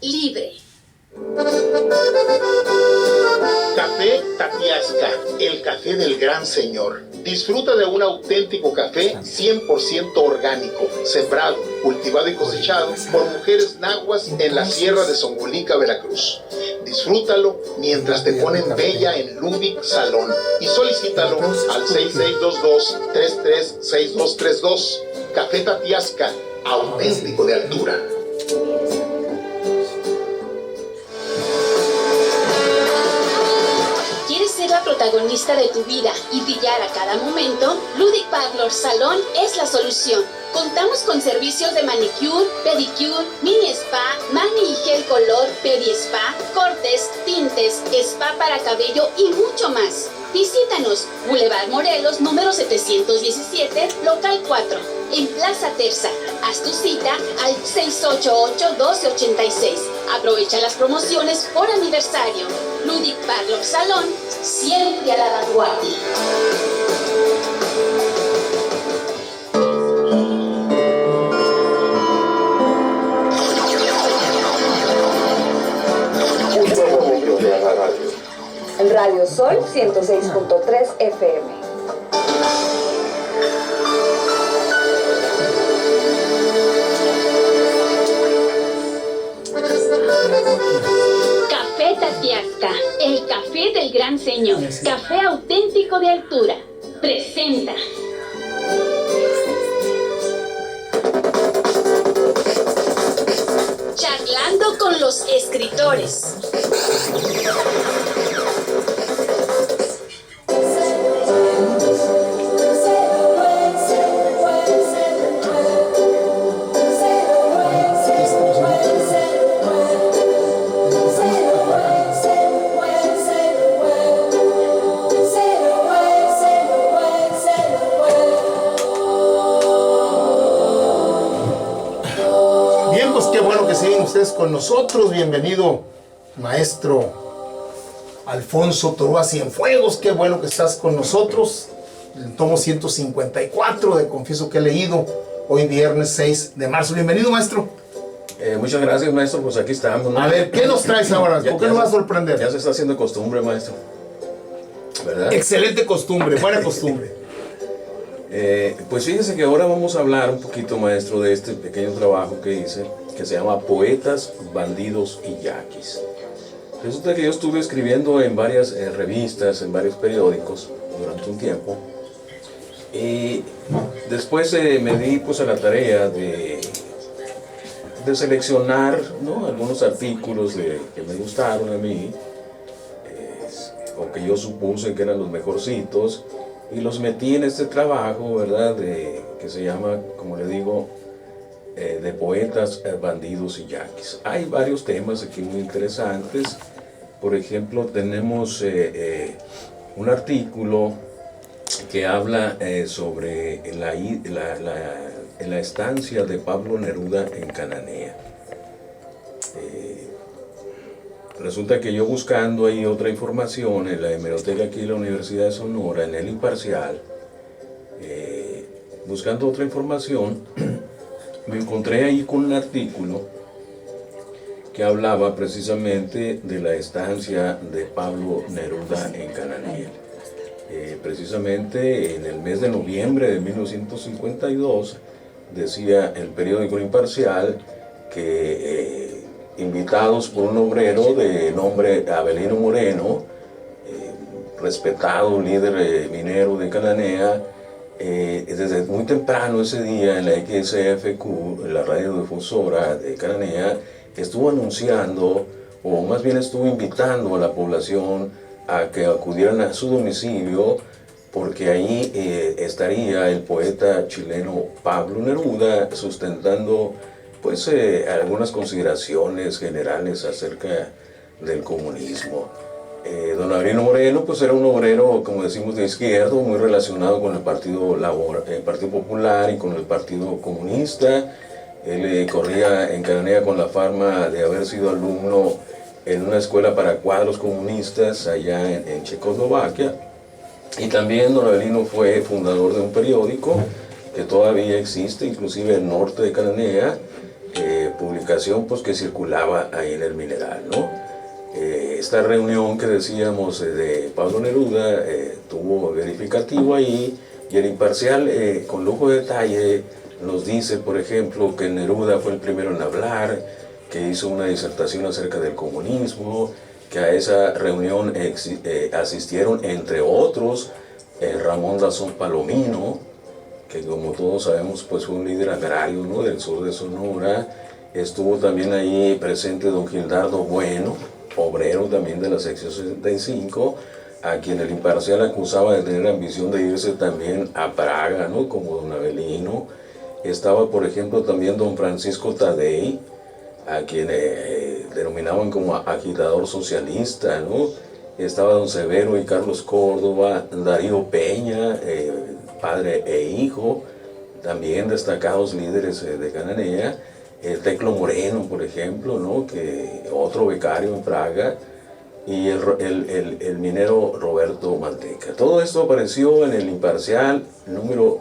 libre. Café Tatiasca, el café del gran señor. Disfruta de un auténtico café 100% orgánico, sembrado, cultivado y cosechado por mujeres nahuas en la sierra de Zongolica, Veracruz. Disfrútalo mientras te ponen bella en Ludic Salón y solicítalo al 6622-336232. Café Tatiasca, auténtico de altura. ¿Quieres ser la protagonista de tu vida y brillar a cada momento? Ludic Parlor Salón es la solución. Contamos con servicios de manicure, pedicure, mini spa, mani y gel color, pedi spa, cortes, tintes, spa para cabello y mucho más. Visítanos, Boulevard Morelos, número 717, local 4, en Plaza Terza. Haz tu cita al 688-1286. Aprovecha las promociones por aniversario. Ludic Parlor Salón, siempre a la vanguardia. En Radio Sol 106.3 FM. Café Tatiasca, el café del gran señor. Café auténtico de altura. Presenta. Charlando con los escritores. Ustedes con nosotros, bienvenido maestro Alfonso Torúa Cienfuegos, qué bueno que estás con nosotros. El tomo 154 de Confieso que he leído, hoy viernes 6 de marzo. Bienvenido, maestro. Muchas gracias, maestro, pues aquí estamos, ¿no? A ver, ¿qué nos traes ahora? ¿Por qué nos va a sorprender? Ya se está haciendo costumbre, maestro, ¿verdad? Excelente costumbre, buena costumbre. Pues fíjese que ahora vamos a hablar un poquito, maestro, de este pequeño trabajo que hice, que se llama Poetas, Bandidos y Yaquis. Resulta que yo estuve escribiendo en varias revistas, en varios periódicos durante un tiempo, y después me di pues a la tarea de seleccionar, ¿no?, algunos artículos que me gustaron a mí, o que yo supuse que eran los mejorcitos, y los metí en este trabajo, ¿verdad?, que se llama, como le digo, de Poetas, Bandidos y Yaquis. Hay varios temas aquí muy interesantes. Por ejemplo, tenemos un artículo que habla sobre la estancia de Pablo Neruda en Cananea. Resulta que yo, buscando ahí otra información en la hemeroteca aquí de la Universidad de Sonora, en el Imparcial, buscando otra información, me encontré ahí con un artículo que hablaba precisamente de la estancia de Pablo Neruda en Cananea. Precisamente en el mes de noviembre de 1952, decía el periódico Imparcial que invitados por un obrero de nombre Avelino Moreno, respetado líder minero de Cananea, desde muy temprano ese día en la XFQ, la radiodifusora de Cananea, estuvo anunciando, o más bien estuvo invitando a la población a que acudieran a su domicilio, porque ahí estaría el poeta chileno Pablo Neruda sustentando pues algunas consideraciones generales acerca del comunismo. Don Avelino Moreno pues era un obrero, como decimos, de izquierda, muy relacionado con el Partido Popular y con el Partido Comunista. Él corría en Cananea con la fama de haber sido alumno en una escuela para cuadros comunistas allá en Checoslovaquia. Y también don Avelino fue fundador de un periódico que todavía existe, inclusive en el norte de Cananea, publicación pues, que circulaba ahí en el Mineral, ¿no? Esta reunión que decíamos de Pablo Neruda tuvo verificativo ahí, y el Imparcial con lujo de detalle nos dice, por ejemplo, que Neruda fue el primero en hablar, que hizo una disertación acerca del comunismo, que a esa reunión asistieron, entre otros, Ramón Dazón Palomino, que como todos sabemos pues fue un líder agrario, ¿no?, del sur de Sonora. Estuvo también ahí presente don Gildardo Bueno, obrero también de la sección 65, a quien el Imparcial acusaba de tener ambición de irse también a Praga, ¿no?, como don Avelino. Estaba, por ejemplo, también don Francisco Tadei, a quien denominaban como agitador socialista, ¿no? Estaba don Severo y Carlos Córdoba, Darío Peña, padre e hijo, también destacados líderes de Cananea, Teclo Moreno, por ejemplo, ¿no?, que otro becario en Praga, y el minero Roberto Manteca. Todo esto apareció en el Imparcial número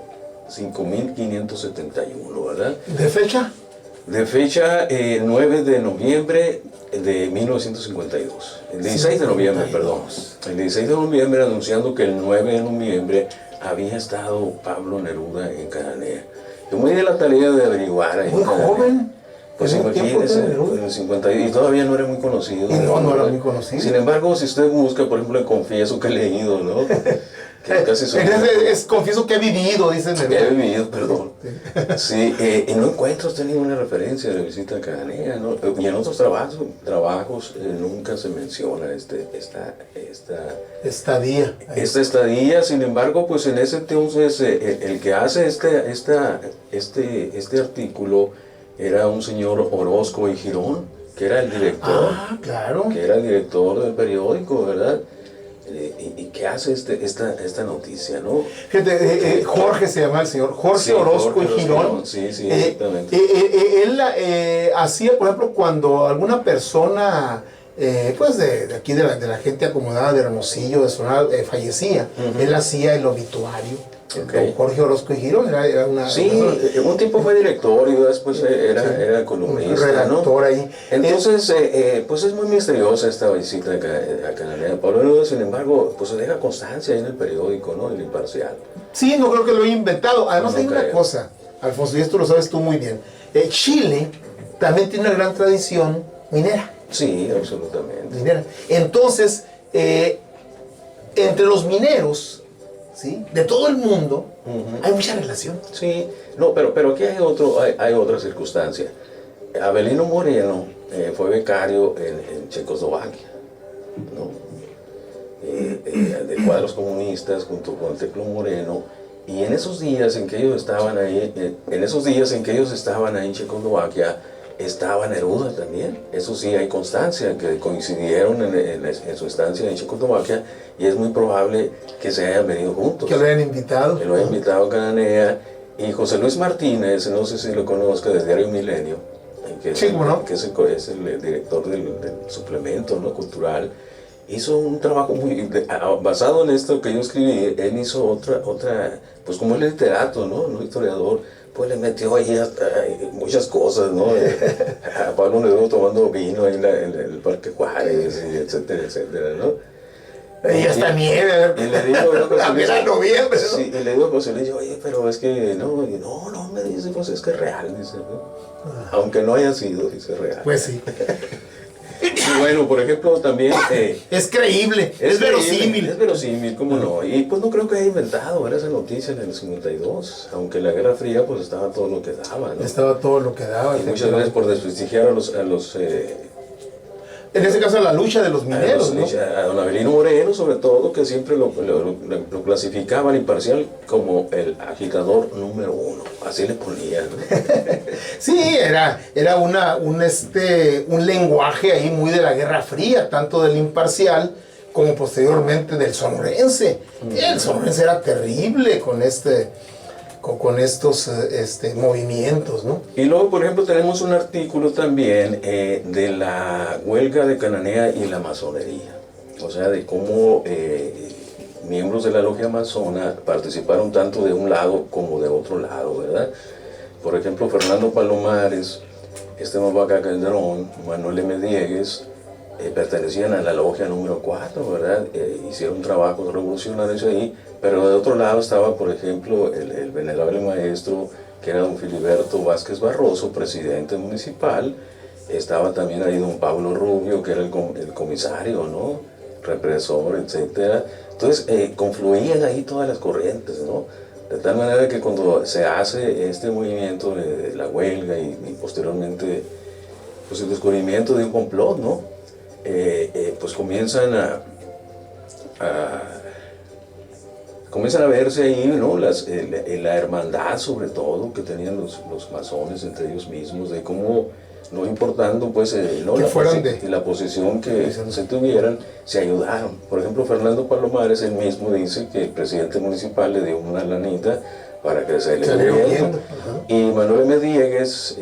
5571, ¿verdad? ¿De fecha? De fecha 9 de noviembre de 1952. El 16 de noviembre, perdón. El 16 de noviembre, anunciando que el 9 de noviembre había estado Pablo Neruda en Cananea. Yo me di la tarea de averiguar ahí. Muy joven. Pues imagínese, en el 50, y todavía no era muy conocido. Y no era muy conocido. Sin embargo, si usted busca, por ejemplo, el Confieso que he leído, ¿no? Que casi confieso que he vivido, dicen. He vivido, perdón. Sí, y no encuentro usted ninguna referencia de la visita a Cananea, ¿no? Y en otros trabajos nunca se menciona esta estadía. Esta estadía. Sin embargo, pues en ese entonces el que hace este artículo era un señor Orozco y Girón, que era el director. Ah, claro. Que era el director del periódico, ¿verdad? Y que hace esta noticia, ¿no? Fíjate, Jorge se llama el señor, Jorge Orozco y Girón. Sí, exactamente. Él hacía, por ejemplo, cuando alguna persona, pues de aquí de la gente acomodada de Hermosillo, de Sonora, fallecía, él hacía el obituario. Okay. Jorge Orozco y Girón era una... Sí, un tiempo fue director y después era columnista, redactor, ¿no?, ahí. Entonces, pues es muy misteriosa esta visita a Cananea. Pablo Neruda, sin embargo, pues se deja constancia ahí en el periódico, ¿no?, El Imparcial. Sí, no creo que lo haya inventado. Además hay una cosa, Alfonso, y esto lo sabes tú muy bien. Chile también tiene una gran tradición minera. Sí, absolutamente. Minera. Entonces, entre los mineros, ¿sí?, de todo el mundo, hay mucha relación. Sí, no, pero aquí hay otra circunstancia. Avelino Moreno fue becario en Checoslovaquia, ¿no? De cuadros comunistas junto con Teclo Moreno, y en esos días en que ellos estaban ahí, en Checoslovaquia, estaba Neruda también. Eso sí, hay constancia que coincidieron en su estancia en Checoslovaquia, y es muy probable que se hayan venido juntos. Que lo hayan invitado. Que lo hayan invitado a Cananea. Y José Luis Martínez, no sé si lo conozca, del diario Milenio, que es el director del suplemento, ¿no?, cultural, hizo un trabajo muy basado en esto que yo escribí. Él hizo otra pues como el literato, ¿no?, historiador, pues le metió ahí muchas cosas, ¿no? A Pablo Neruda tomando vino ahí en el Parque Juárez, etcétera, etcétera, ¿no? Y hasta nieve, y le digo, era noviembre, ¿no? Sí, y le digo a José Luis, oye, pero es que no, me dice, pues es que es real, dice, ¿no? Aunque no haya sido, dice, real. Pues sí. Y bueno, por ejemplo, también... es creíble, es verosímil. Es verosímil, ¿cómo no? Y pues no creo que haya inventado esa noticia en el 52, aunque en la Guerra Fría pues estaba todo lo que daba, ¿no? Estaba todo lo que daba. Y muchas veces por desprestigiar a los en ese caso, la lucha de los mineros, ¿no? A don Avelino Moreno, sobre todo, que siempre lo clasificaba al Imparcial como el agitador número 1. Así le ponían, ¿no? Sí, era un lenguaje ahí muy de la Guerra Fría, tanto del Imparcial como posteriormente del sonorense. El sonorense era terrible con estos movimientos, ¿no? Y luego, por ejemplo, tenemos un artículo también de la huelga de Cananea y la masonería. O sea, de cómo miembros de la logia masona participaron tanto de un lado como de otro lado, ¿verdad? Por ejemplo, Fernando Palomares Esteban Vaca Calderón, Manuel M. Diegues, pertenecían a la logia número 4, ¿verdad? Hicieron trabajos revolucionarios ahí, pero de otro lado estaba, por ejemplo, el venerable maestro, que era don Filiberto Vázquez Barroso, presidente municipal. Estaba también ahí don Pablo Rubio, que era el comisario, ¿no? Represor, etc. Entonces, confluían ahí todas las corrientes, ¿no? De tal manera que cuando se hace este movimiento de la huelga y posteriormente pues el descubrimiento de un complot, ¿no? Pues comienzan a verse ahí, ¿no? La hermandad, sobre todo, que tenían los masones entre ellos mismos, de cómo, no importando pues ¿no? la posición que se tuvieran, se ayudaron. Por ejemplo, Fernando Palomares, él mismo dice que el presidente municipal le dio una lanita para que se le gobierno. Y Manuel M. Diegues,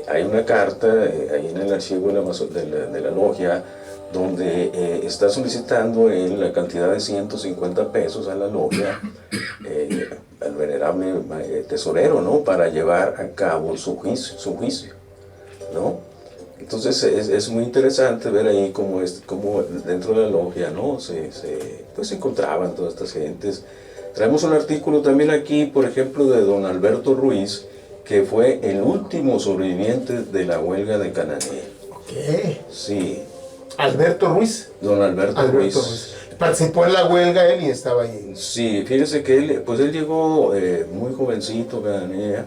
hay una carta ahí en el archivo de la logia, donde está solicitando él la cantidad de 150 pesos a la logia, al venerable tesorero, ¿no? Para llevar a cabo su juicio, ¿no? Entonces es muy interesante ver ahí cómo dentro de la logia, ¿no? Pues se encontraban todas estas gentes. Traemos un artículo también aquí, por ejemplo, de don Alberto Ruiz, que fue el último sobreviviente de la huelga de Cananea. ¿Qué? Sí. ¿Alberto Ruiz? Don Alberto Ruiz. Participó en la huelga él y estaba ahí. Sí, fíjese que él llegó muy jovencito a Cananea,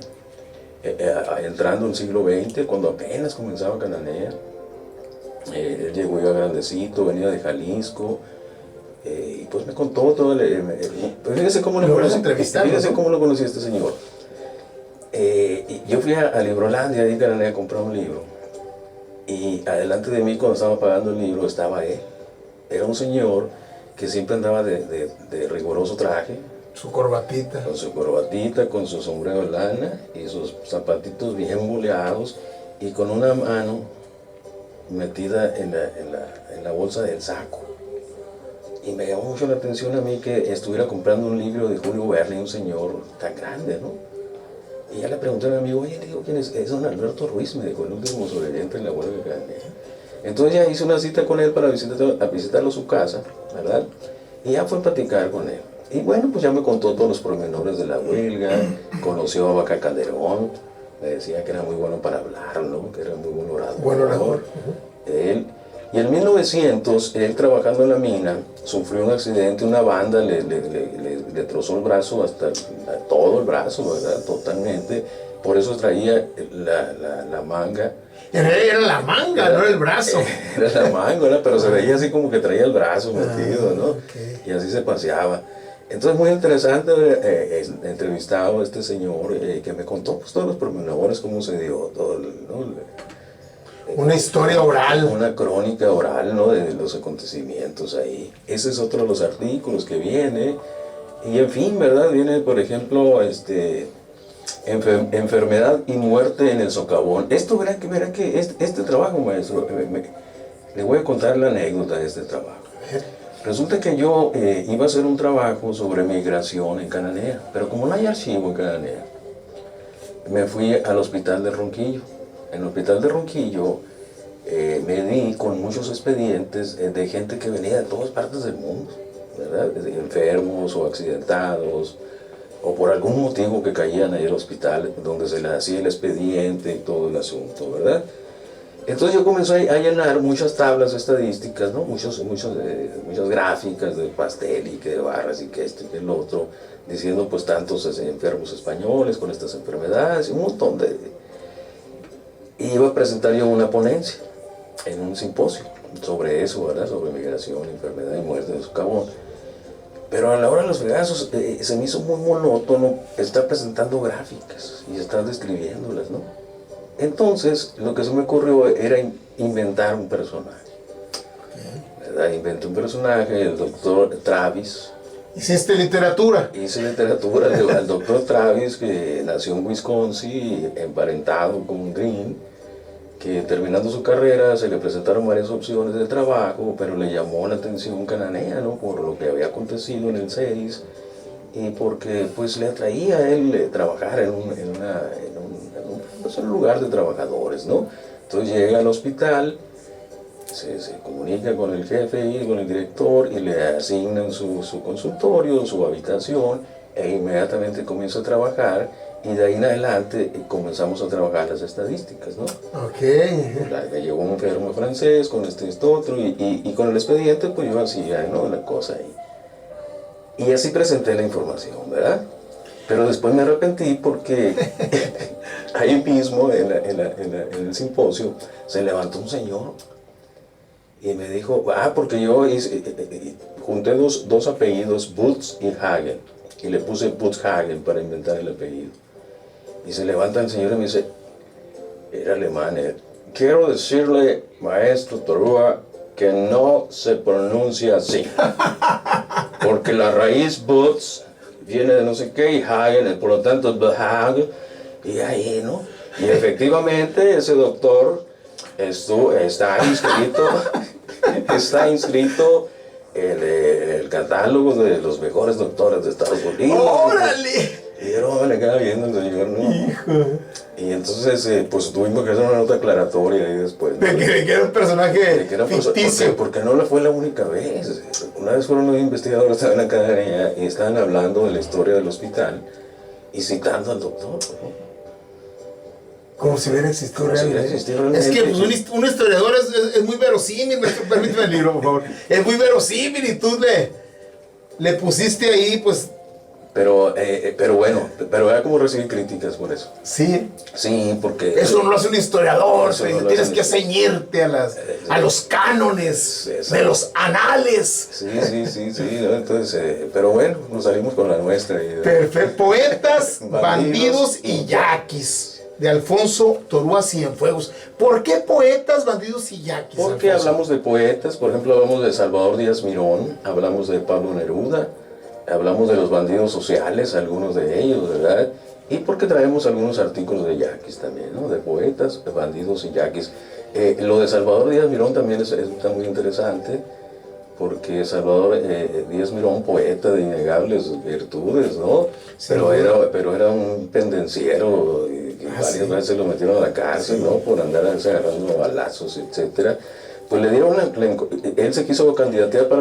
entrando en el siglo XX, cuando apenas comenzaba Cananea. Él llegó ya grandecito, venía de Jalisco, y pues me contó todo. Pues fíjese cómo lo conocí a este señor. Yo fui a Librolandia, ahí en Cananea, a comprar un libro. Y adelante de mí, cuando estaba pagando el libro, estaba él. Era un señor que siempre andaba de riguroso traje. Su corbatita. Con su corbatita, con su sombrero de lana y sus zapatitos bien boleados y con una mano metida en la bolsa del saco. Y me llamó mucho la atención a mí que estuviera comprando un libro de Julio Verne, un señor tan grande, ¿no? Y ya le pregunté a mi amigo, oye, le digo, ¿quién es? Es don Alberto Ruiz, me dijo, el último sobreviviente en la huelga de Cananea. Entonces ya hice una cita con él para visitarlo a su casa, ¿verdad? Y ya fue a platicar con él. Y bueno, pues ya me contó todos los pormenores de la huelga, conoció a Vaca Calderón, me decía que era muy bueno para hablar, ¿no? Que era muy buen orador. Buen orador. Él. Y en 1900, él trabajando en la mina, sufrió un accidente, una banda le trozó el brazo todo el brazo, ¿verdad? Totalmente. Por eso traía la manga. Era la manga, no el brazo. Era la manga, ¿verdad? Pero se veía así como que traía el brazo metido, ¿no? Okay. Y así se paseaba. Entonces, muy interesante entrevistado a este señor que me contó pues, todos los pormenores, cómo se dio todo, ¿no? Una historia oral. Una crónica oral, ¿no? De los acontecimientos ahí. Ese es otro de los artículos que viene. Y en fin, ¿verdad? Viene, por ejemplo, enfermedad y muerte en el socavón. Esto, verá que este trabajo, maestro, le voy a contar la anécdota de este trabajo. Resulta que yo iba a hacer un trabajo sobre migración en Cananea, pero como no hay archivo en Cananea, me fui al hospital de Ronquillo. En el hospital de Ronquillo me di con muchos expedientes de gente que venía de todas partes del mundo, ¿verdad? De enfermos o accidentados, o por algún motivo que caían ahí al hospital, donde se les hacía el expediente y todo el asunto, ¿verdad? Entonces yo comencé a llenar muchas tablas estadísticas, ¿no? Muchas gráficas de pastel y que de barras y que esto y que el otro, diciendo pues tantos enfermos españoles con estas enfermedades, un montón de... Y iba a presentar yo una ponencia en un simposio sobre eso, ¿verdad? Sobre migración, enfermedad y muerte de socavón. Pero a la hora de los fregazos se me hizo muy monótono estar presentando gráficas y estar describiéndolas, ¿no? Entonces, lo que se me ocurrió era inventar un personaje. ¿Verdad? Inventé un personaje, el doctor Travis. ¿Hiciste literatura? Hice literatura al doctor Travis, que nació en Wisconsin, emparentado con Green, que terminando su carrera se le presentaron varias opciones de trabajo, pero le llamó la atención Cananea, ¿no? Por lo que había acontecido en el 6 y porque pues le atraía a él trabajar en un lugar de trabajadores, ¿no? Entonces llega al hospital, se comunica con el jefe y con el director y le asignan su consultorio, su habitación, e inmediatamente comienza a trabajar, y de ahí en adelante comenzamos a trabajar las estadísticas, ¿no? Ok. Me llegó un enfermo francés con esto, otro, y con el expediente pues yo hacía, ¿no?, la cosa ahí. Y así presenté la información, ¿verdad? Pero después me arrepentí porque ahí mismo en el simposio se levantó un señor y me dijo, porque yo junté dos apellidos, Butz y Hagen, y le puse Butz Hagen para inventar el apellido. Y se levanta el señor y me dice, era alemán, quiero decirle, maestro Torúa, que no se pronuncia así. Porque la raíz Butz viene de no sé qué y Hagen, por lo tanto, Hagen, y ahí, ¿no? Y efectivamente ese doctor está inscrito en el catálogo de los mejores doctores de Estados Unidos. ¡Órale! Y yo me quedaba viendo el señor, ¿no? Hijo. Y entonces, pues tuvimos que hacer una nota aclaratoria ahí después, ¿no? De que era un personaje ficticio. Porque no fue la única vez. Una vez fueron los investigadores, estaban en la academia y estaban hablando de la historia del hospital y citando al doctor, ¿no? Como si hubiera existido Como si hubiera realmente. existido realmente. Es que pues, un historiador es muy verosímil, permíteme el libro, por favor. Es muy verosímil y tú le pusiste ahí, pues... Pero bueno, pero era como recibir críticas por eso. Sí. Sí, porque... Eso no lo hace un historiador, Eso no lo tienes hace que un- ceñirte a los cánones, Exacto. de los anales. Sí, ¿no? Entonces, pero bueno, nos salimos con la nuestra. Perfecto. Poetas, bandidos Bandidos y y yaquis, de Alfonso Torúa Cienfuegos. ¿Por qué poetas, bandidos y yaquis? Porque Alfonso? hablamos de poetas, por ejemplo, hablamos de Salvador Díaz Mirón, hablamos de Pablo Neruda, hablamos de los bandidos sociales, algunos de ellos, ¿verdad? Y porque traemos algunos artículos de yaquis también, ¿no? De poetas, de bandidos y yaquis. Lo de Salvador Díaz Mirón también está muy interesante, porque Salvador Díaz Mirón, poeta de innegables virtudes, ¿no? Sí. Pero era un pendenciero, y varias veces lo metieron a la cárcel, ¿no? Por andar agarrando balazos, etcétera. Pues le dieron él se quiso candidatear para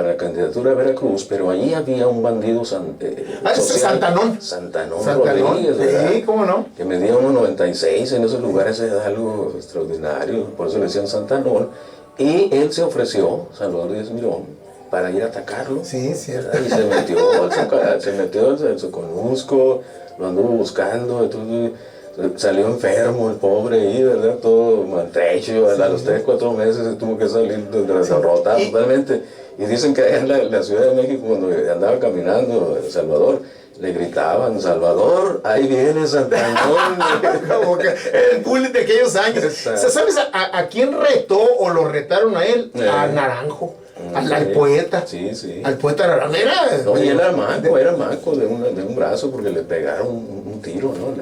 la candidatura a Veracruz, pero allí había un bandido Santanón. Santanón Santanón, Rodríguez, ¿verdad? sí, ¿cómo no? Que medía 1.96, en esos lugares era algo extraordinario, por eso le decían Santanón. Y él se ofreció, Salvador Díaz Mirón, para ir a atacarlo. Sí, cierto. Y se metió al Soconusco, lo anduvo buscando, entonces salió enfermo el pobre ahí, ¿verdad? Todo maltrecho, a los 3-4 meses se tuvo que salir derrotado totalmente. Y dicen que allá en la Ciudad de México, cuando andaba caminando en Salvador, le gritaban, Salvador, ahí viene Santanón. Como que el bullying de aquellos años. Exacto. ¿Sabes a quién retó o lo retaron a él? A Naranjo, al poeta. Sí. Al poeta Naranjo. No, y él era manco de un brazo porque le pegaron un tiro, ¿no?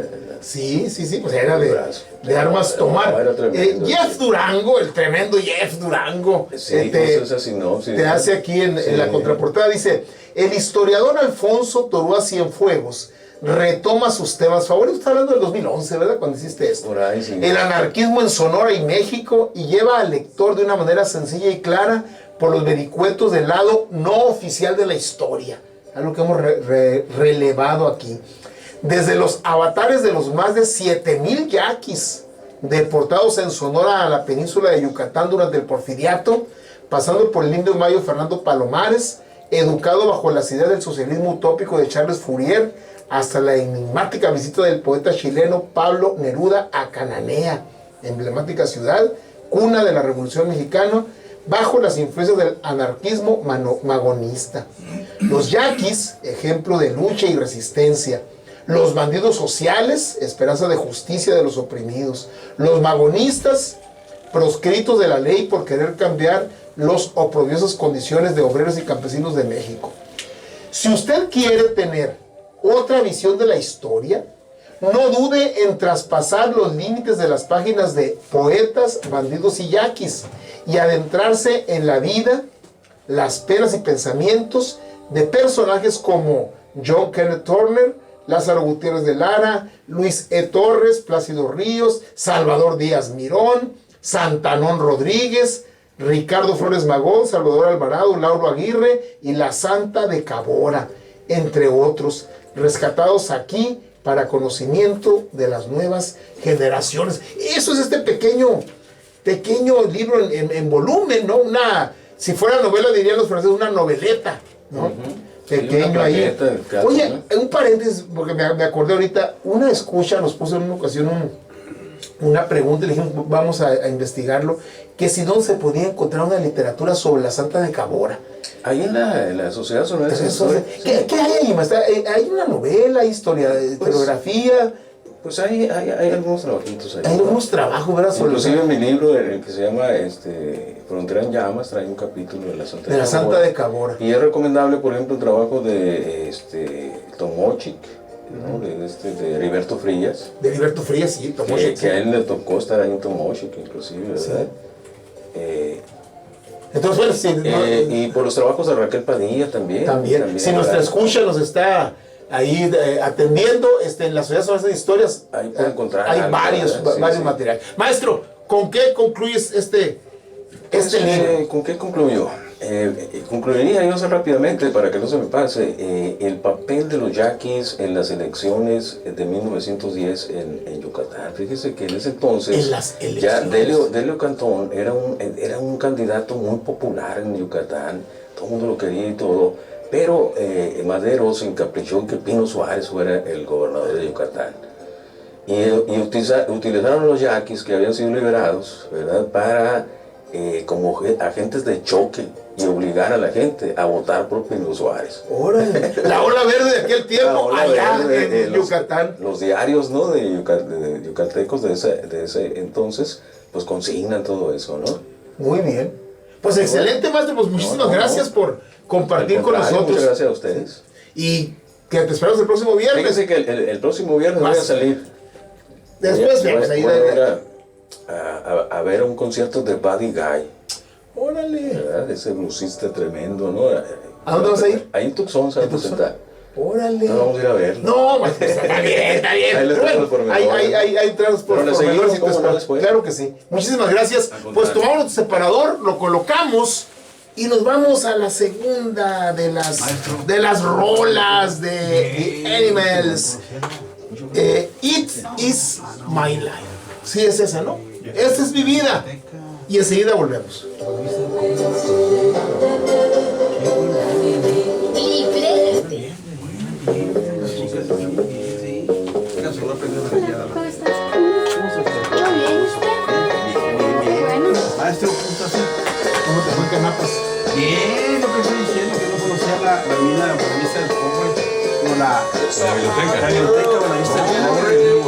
Sí, pues era brazo. de armas tomar. Era tremendo, Jeff sí. Durango, el tremendo Jeff Durango, Sí, entonces esa sinopsis, te ¿no? hace aquí en la contraportada, dice, el historiador Alfonso Torúa Cienfuegos retoma sus temas favoritos. Está hablando del 2011, ¿verdad? Cuando hiciste esto. Por ahí, sí. El anarquismo en Sonora y México, y lleva al lector de una manera sencilla y clara por los vericuetos del lado no oficial de la historia. Algo que hemos relevado aquí. Desde los avatares de los más de 7,000 yaquis deportados en Sonora a la península de Yucatán durante el Porfiriato, pasando por el indio mayo Fernando Palomares, educado bajo las ideas del socialismo utópico de Charles Fourier, hasta la enigmática visita del poeta chileno Pablo Neruda a Cananea, emblemática ciudad, cuna de la Revolución Mexicana, bajo las influencias del anarquismo magonista. Los yaquis, ejemplo de lucha y resistencia. Los bandidos sociales, esperanza de justicia de los oprimidos. Los magonistas, proscritos de la ley por querer cambiar las oprobiosas condiciones de obreros y campesinos de México. Si usted quiere tener otra visión de la historia, no dude en traspasar los límites de las páginas de Poetas, Bandidos y Yaquis y adentrarse en la vida, las penas y pensamientos de personajes como John Kenneth Turner, Lázaro Gutiérrez de Lara, Luis E. Torres, Plácido Ríos, Salvador Díaz Mirón, Santanón Rodríguez, Ricardo Flores Magón, Salvador Alvarado, Lauro Aguirre y la Santa de Cabora, entre otros, rescatados aquí para conocimiento de las nuevas generaciones. Eso es este pequeño libro en volumen, ¿no? Si fuera novela, dirían los franceses, una noveleta, ¿no? Pequeño ahí. Oye, un paréntesis, porque me acordé ahorita, una escucha nos puso en una ocasión una pregunta, le dijimos, vamos a investigarlo, que si dónde se podía encontrar una literatura sobre la Santa de Cabora. Ahí en la Sociedad Sonorense. ¿Qué hay ahí, maestra? ¿Hay una novela, historiografía? Pues hay algunos trabajitos ahí. Hay algunos trabajos, ¿verdad? Inclusive mi libro, el que se llama Frontera en Llamas, trae un capítulo de la Santa de Cabora. Y es recomendable, por ejemplo, el trabajo de Tomochic, ¿no? de Heriberto Frías. De Heriberto Frías, sí, Tomochic. Que a él le tocó estar ahí en Tomochic, inclusive, ¿verdad? Sí. Entonces, bueno, sí. Y por los trabajos de Raquel Padilla también. Si nuestra escucha nos está ahí atendiendo, en la Sociedad Sonorense de Historias, ahí puede encontrar hay algo, varios materiales. Maestro, ¿con qué concluyes este libro? ¿Con qué concluyo? Concluiría yo rápidamente, para que no se me pase, el papel de los yaquis en las elecciones de 1910 en Yucatán. Fíjese que en ese entonces ya Delio Cantón era un candidato muy popular en Yucatán, todo el mundo lo quería y todo, pero Madero se encaprichó en que Pino Suárez fuera el gobernador de Yucatán. Y utilizaron los yaquis que habían sido liberados, ¿verdad?, para como agentes de choque y obligar a la gente a votar por Pino Suárez. ¡Órale! La ola verde de aquel tiempo, allá en Yucatán. Los diarios, ¿no?, de yucatecos de ese entonces, pues consignan todo eso, ¿no? Muy bien. Pues excelente, maestro, pues muchísimas gracias por compartir con nosotros. Muchas gracias a ustedes. Y que te esperamos el próximo viernes. Fíjense que el próximo viernes voy a salir. Después vemos ahí. A ver un concierto de Buddy Guy. Órale. ¿Verdad? Ese bluesista tremendo, ¿no? ¿A dónde vas a ir? Ahí en Tucson se va a presentar. Órale. No, vamos a ir a verlo. No, maestro, está bien. Ahí les traigo los pormenores. Hay transportadores. Claro que sí. Muchísimas gracias. Pues tomamos nuestro separador, lo colocamos y nos vamos a la segunda de las rolas de The Animals. It is my life. Sí, es esa, ¿no? Esta es mi vida. Y enseguida volvemos. Librete. ¿Cómo estás? Muy bien, ¿usted? Bueno. Maestro, ¿Cómo te fue, Canapas? bien, lo que estoy diciendo, que no conocía la vida de la Buenavista del Pobre, como la biblioteca Buenavista del Pobre.